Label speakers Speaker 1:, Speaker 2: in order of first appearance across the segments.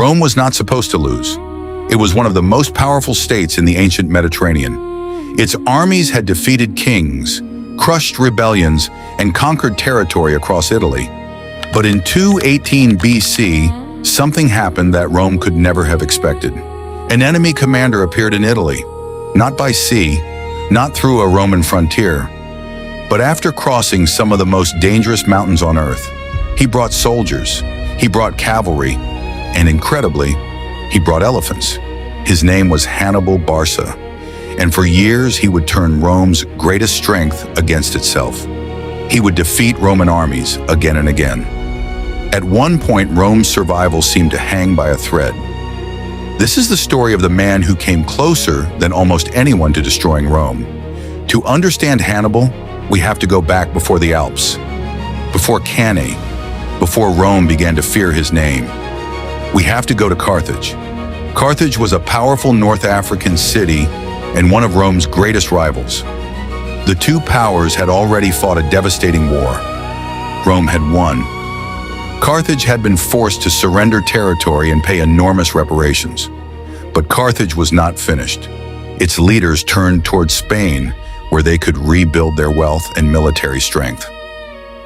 Speaker 1: Rome was not supposed to lose. It was one of the most powerful states in the ancient Mediterranean. Its armies had defeated kings, crushed rebellions, and conquered territory across Italy. But in 218 BC, something happened that Rome could never have expected. An enemy commander appeared in Italy, not by sea, not through a Roman frontier, but after crossing some of the most dangerous mountains on earth. He brought soldiers, he brought cavalry, and incredibly, he brought elephants. His name was Hannibal Barca, and for years he would turn Rome's greatest strength against itself. He would defeat Roman armies again and again. At one point, Rome's survival seemed to hang by a thread. This is the story of the man who came closer than almost anyone to destroying Rome. To understand Hannibal, we have to go back before the Alps, before Cannae, before Rome began to fear his name. We have to go to Carthage. Carthage was a powerful North African city and one of Rome's greatest rivals. The two powers had already fought a devastating war. Rome had won. Carthage had been forced to surrender territory and pay enormous reparations. But Carthage was not finished. Its leaders turned toward Spain, where they could rebuild their wealth and military strength.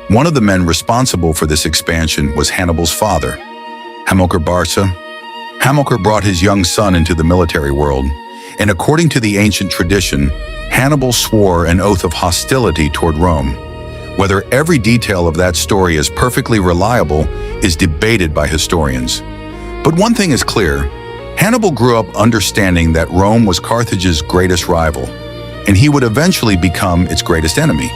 Speaker 1: One of the men responsible for this expansion was Hannibal's father, Hamilcar Barca. Hamilcar brought his young son into the military world, and according to the ancient tradition, Hannibal swore an oath of hostility toward Rome. Whether every detail of that story is perfectly reliable is debated by historians. But one thing is clear, Hannibal grew up understanding that Rome was Carthage's greatest rival, and he would eventually become its greatest enemy.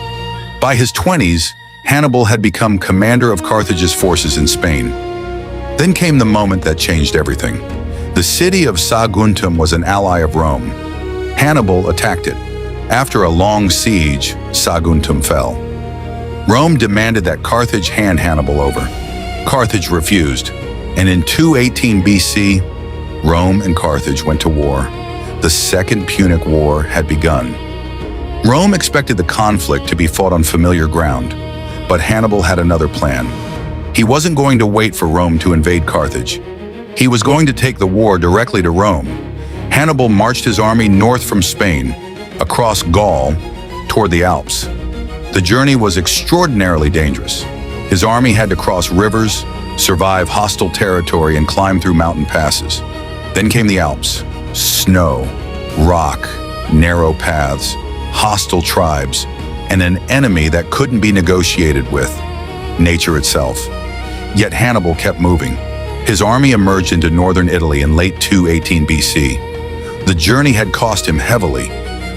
Speaker 1: By his 20s, Hannibal had become commander of Carthage's forces in Spain. Then came the moment that changed everything. The city of Saguntum was an ally of Rome. Hannibal attacked it. After a long siege, Saguntum fell. Rome demanded that Carthage hand Hannibal over. Carthage refused, and in 218 BC, Rome and Carthage went to war. The Second Punic War had begun. Rome expected the conflict to be fought on familiar ground, but Hannibal had another plan. He wasn't going to wait for Rome to invade Carthage. He was going to take the war directly to Rome. Hannibal marched his army north from Spain, across Gaul, toward the Alps. The journey was extraordinarily dangerous. His army had to cross rivers, survive hostile territory, and climb through mountain passes. Then came the Alps. Snow, rock, narrow paths, hostile tribes, and an enemy that couldn't be negotiated with, nature itself. Yet Hannibal kept moving. His army emerged into northern Italy in late 218 BC. The journey had cost him heavily,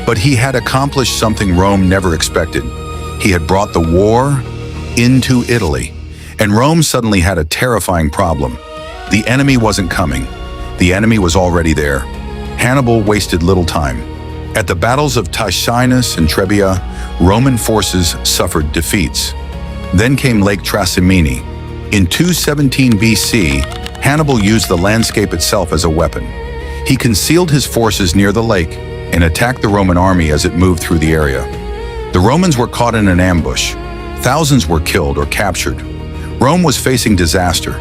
Speaker 1: but he had accomplished something Rome never expected. He had brought the war into Italy, and Rome suddenly had a terrifying problem. The enemy wasn't coming. The enemy was already there. Hannibal wasted little time. At the battles of Ticinus and Trebia, Roman forces suffered defeats. Then came Lake Trasimene. In 217 BC, Hannibal used the landscape itself as a weapon. He concealed his forces near the lake and attacked the Roman army as it moved through the area. The Romans were caught in an ambush. Thousands were killed or captured. Rome was facing disaster,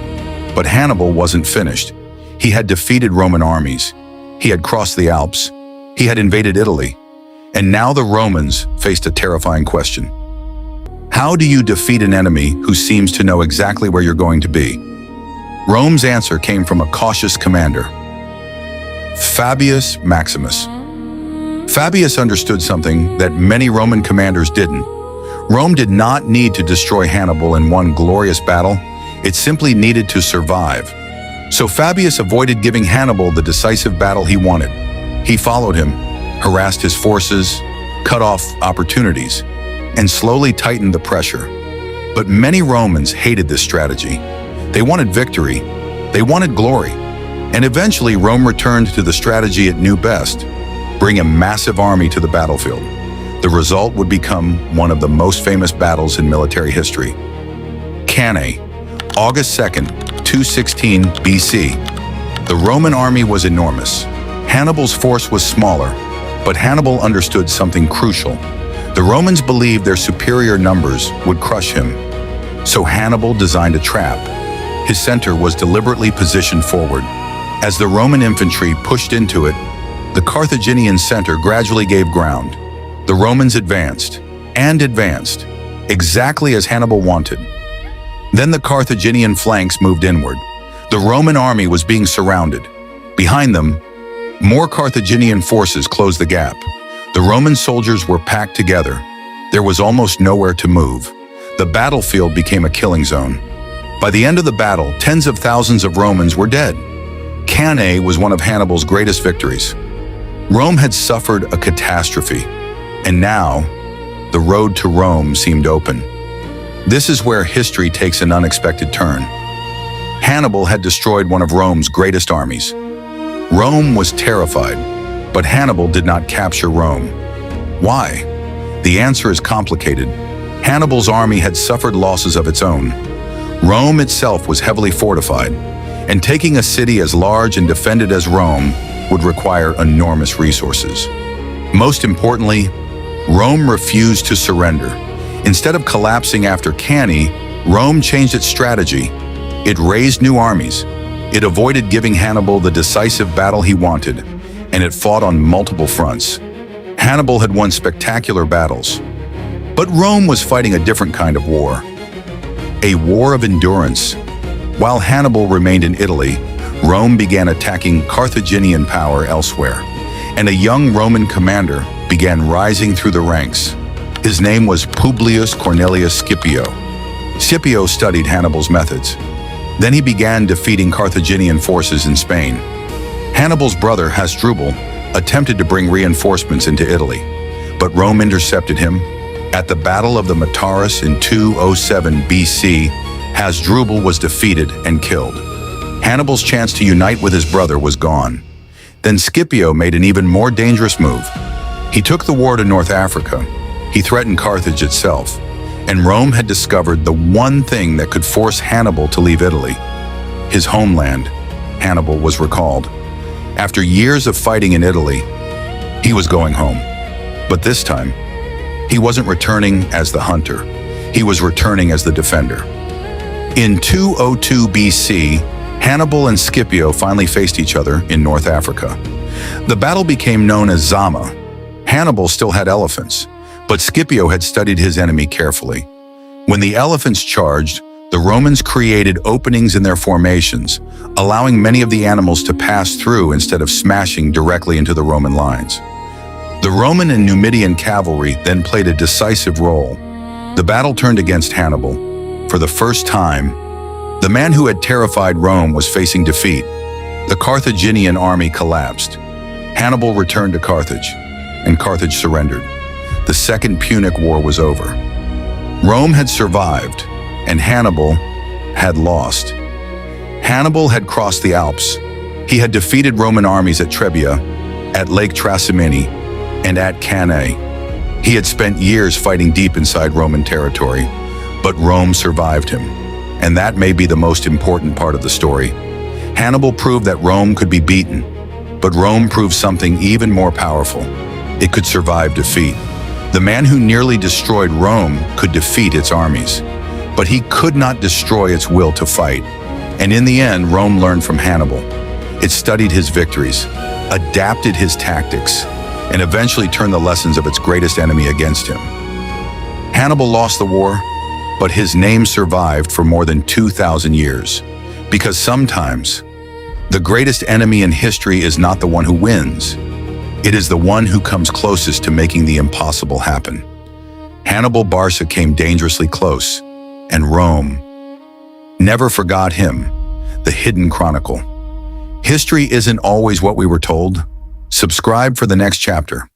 Speaker 1: but Hannibal wasn't finished. He had defeated Roman armies. He had crossed the Alps. He had invaded Italy. And now the Romans faced a terrifying question. How do you defeat an enemy who seems to know exactly where you're going to be? Rome's answer came from a cautious commander, Fabius Maximus. Fabius understood something that many Roman commanders didn't. Rome did not need to destroy Hannibal in one glorious battle. It simply needed to survive. So Fabius avoided giving Hannibal the decisive battle he wanted. He followed him, harassed his forces, cut off opportunities, and slowly tightened the pressure. But many Romans hated this strategy. They wanted victory, they wanted glory, and eventually Rome returned to the strategy it knew best: bring a massive army to the battlefield. The result would become one of the most famous battles in military history. Cannae, August 2nd, 216 BC. The Roman army was enormous. Hannibal's force was smaller, but Hannibal understood something crucial. The Romans believed their superior numbers would crush him. So Hannibal designed a trap. His center was deliberately positioned forward. As the Roman infantry pushed into it, the Carthaginian center gradually gave ground. The Romans advanced, and advanced, exactly as Hannibal wanted. Then the Carthaginian flanks moved inward. The Roman army was being surrounded. Behind them, more Carthaginian forces closed the gap. The Roman soldiers were packed together. There was almost nowhere to move. The battlefield became a killing zone. By the end of the battle, tens of thousands of Romans were dead. Cannae was one of Hannibal's greatest victories. Rome had suffered a catastrophe, and now the road to Rome seemed open. This is where history takes an unexpected turn. Hannibal had destroyed one of Rome's greatest armies. Rome was terrified, but Hannibal did not capture Rome. Why? The answer is complicated. Hannibal's army had suffered losses of its own. Rome itself was heavily fortified, and taking a city as large and defended as Rome would require enormous resources. Most importantly, Rome refused to surrender. Instead of collapsing after Cannae, Rome changed its strategy. It raised new armies. It avoided giving Hannibal the decisive battle he wanted, and it fought on multiple fronts. Hannibal had won spectacular battles, but Rome was fighting a different kind of war. A war of endurance. While Hannibal remained in Italy, Rome began attacking Carthaginian power elsewhere, and a young Roman commander began rising through the ranks. His name was Publius Cornelius Scipio. Scipio studied Hannibal's methods. Then he began defeating Carthaginian forces in Spain. Hannibal's brother Hasdrubal attempted to bring reinforcements into Italy, but Rome intercepted him. At the Battle of the Metaurus in 207 BC, Hasdrubal was defeated and killed. Hannibal's chance to unite with his brother was gone. Then Scipio made an even more dangerous move. He took the war to North Africa. He threatened Carthage itself, and Rome had discovered the one thing that could force Hannibal to leave Italy. His homeland. Hannibal was recalled. After years of fighting in Italy, he was going home. But this time, he wasn't returning as the hunter. He was returning as the defender. In 202 BC, Hannibal and Scipio finally faced each other in North Africa. The battle became known as Zama. Hannibal still had elephants, but Scipio had studied his enemy carefully. When the elephants charged, the Romans created openings in their formations, allowing many of the animals to pass through instead of smashing directly into the Roman lines. The Roman and Numidian cavalry then played a decisive role. The battle turned against Hannibal. For the first time, the man who had terrified Rome was facing defeat. The Carthaginian army collapsed. Hannibal returned to Carthage, and Carthage surrendered. The Second Punic War was over. Rome had survived, and Hannibal had lost. Hannibal had crossed the Alps. He had defeated Roman armies at Trebia, at Lake Trasimene, and at Cannae. He had spent years fighting deep inside Roman territory, but Rome survived him. And that may be the most important part of the story. Hannibal proved that Rome could be beaten, but Rome proved something even more powerful. It could survive defeat. The man who nearly destroyed Rome could defeat its armies, but he could not destroy its will to fight. And in the end, Rome learned from Hannibal. It studied his victories, adapted his tactics, and eventually turned the lessons of its greatest enemy against him. Hannibal lost the war, but his name survived for more than 2,000 years. Because sometimes, the greatest enemy in history is not the one who wins. It is the one who comes closest to making the impossible happen. Hannibal Barca came dangerously close, and Rome never forgot him. The Hidden Chronicle. History isn't always what we were told. Subscribe for the next chapter.